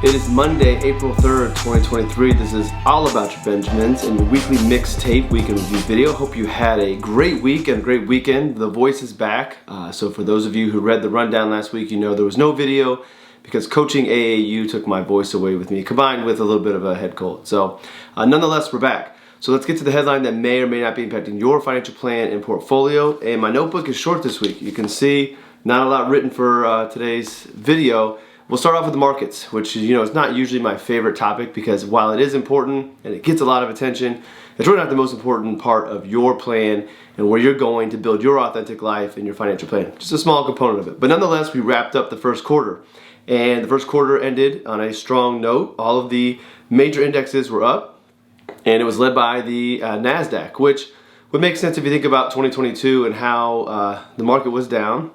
It is Monday, April 3rd, 2023. This is all about your Benjamins and your weekly mixtape weekend review video. Hope you had a great week and a great weekend. The voice is back. So for those of you who read the rundown last week, you know there was no video because coaching AAU took my voice away with me, combined with a little bit of a head cold. So nonetheless, we're back. So let's get to the headline that may or may not be impacting your financial plan and portfolio. And my notebook is short this week. You can see not a lot written for today's video. We'll start off with the markets, which is not usually my favorite topic because while it is important and it gets a lot of attention, it's really not the most important part of your plan and where you're going to build your authentic life and your financial plan. Just a small component of it. But nonetheless, we wrapped up the first quarter. And the first quarter ended on a strong note. All of the major indexes were up, and it was led by the NASDAQ, which would make sense if you think about 2022 and how the market was down.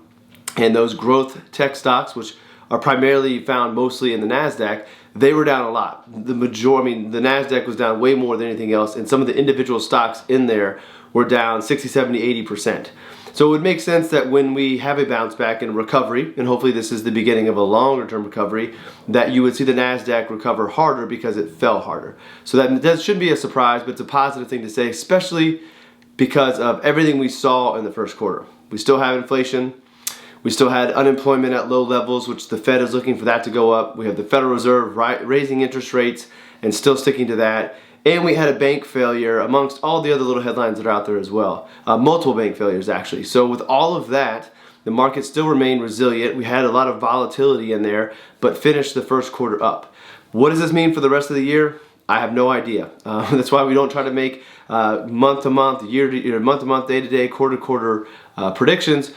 And those growth tech stocks, which are primarily found mostly in the NASDAQ, they were down a lot. The NASDAQ was down way more than anything else, and some of the individual stocks in there were down 60, 70, 80%. So it would make sense that when we have a bounce back and recovery, and hopefully this is the beginning of a longer term recovery, that you would see the NASDAQ recover harder because it fell harder. So that shouldn't be a surprise, but it's a positive thing to say, especially because of everything we saw in the first quarter. We still have inflation. We still had unemployment at low levels, which the Fed is looking for that to go up. We have the Federal Reserve raising interest rates and still sticking to that. And we had a bank failure amongst all the other little headlines that are out there as well. Multiple bank failures, actually. So with all of that, the market still remained resilient. We had a lot of volatility in there, but finished the first quarter up. What does this mean for the rest of the year? I have no idea. That's why we don't try to make month-to-month, year-to-year, month-to-month, day-to-day, quarter-to-quarter predictions.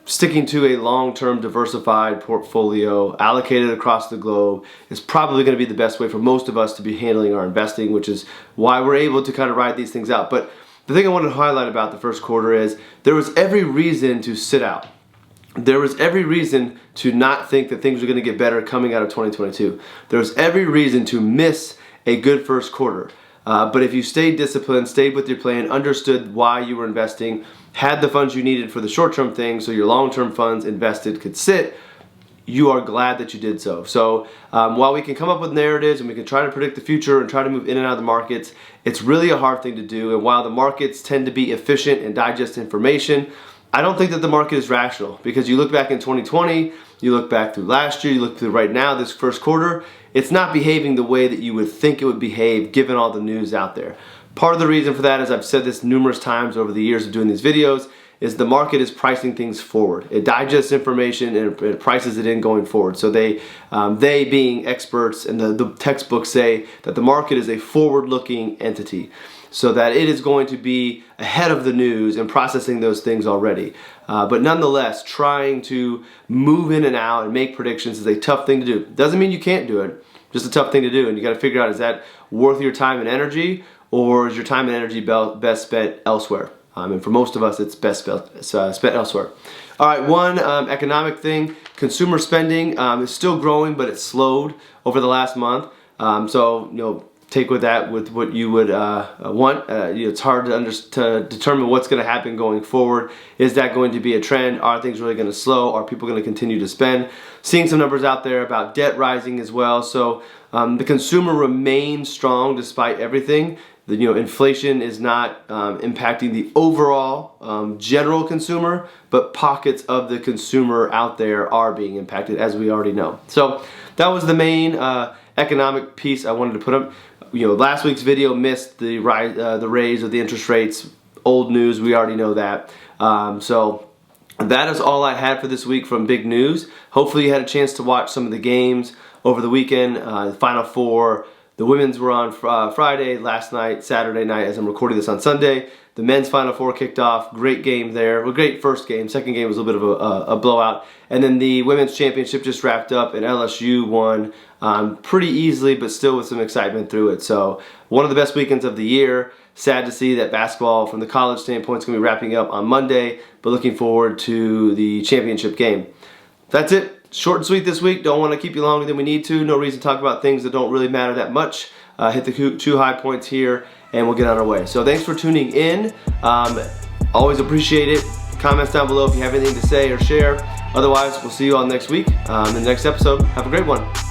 Sticking to a long-term diversified portfolio allocated across the globe is probably going to be the best way for most of us to be handling our investing, which is why we're able to kind of ride these things out. But the thing I want to highlight about the first quarter is there was every reason to sit out. There was every reason to not think that things were going to get better coming out of 2022. There was every reason to miss a good first quarter. But if you stayed disciplined, stayed with your plan, understood why you were investing, had the funds you needed for the short-term things so your long-term funds invested could sit, you are glad that you did so. So while we can come up with narratives and we can try to predict the future and try to move in and out of the markets, it's really a hard thing to do. And while the markets tend to be efficient and digest information, I don't think that the market is rational, because you look back in 2020, you look back through last year, you look through right now, this first quarter, it's not behaving the way that you would think it would behave given all the news out there. Part of the reason for that, as I've said this numerous times over the years of doing these videos, is the market is pricing things forward. It digests information and it prices it in going forward. So they being experts and the textbooks say that the market is a forward-looking entity, so that it is going to be ahead of the news and processing those things already. But nonetheless, trying to move in and out and make predictions is a tough thing to do. Doesn't mean you can't do it, just a tough thing to do. And you got to figure out, is that worth your time and energy, or is your time and energy best spent elsewhere? And for most of us, it's best spent elsewhere. All right, one economic thing, consumer spending is still growing, but it's slowed over the last month. So, take with that with what you would want. It's hard to determine what's going to happen going forward. Is that going to be a trend? Are things really going to slow? Are people going to continue to spend? Seeing some numbers out there about debt rising as well. So the consumer remains strong despite everything. Inflation is not impacting the overall general consumer, but pockets of the consumer out there are being impacted, as we already know. So that was the main economic piece I wanted to put up. Last week's video missed the raise of the interest rates. Old news, we already know that. So that is all I had for this week from big news. Hopefully you had a chance to watch some of the games over the weekend. The Final Four. The women's were on Friday, last night, Saturday night, as I'm recording this on Sunday. The men's Final Four kicked off. Great game there. Well, great first game. Second game was a little bit of a blowout. And then the women's championship just wrapped up, and LSU won pretty easily, but still with some excitement through it. So one of the best weekends of the year. Sad to see that basketball from the college standpoint is going to be wrapping up on Monday, but looking forward to the championship game. That's it. Short and sweet this week. Don't want to keep you longer than we need to. No reason to talk about things that don't really matter that much. Hit the two high points here, and we'll get on our way. So thanks for tuning in. Always appreciate it. Comments down below if you have anything to say or share. Otherwise, we'll see you all next week in the next episode. Have a great one.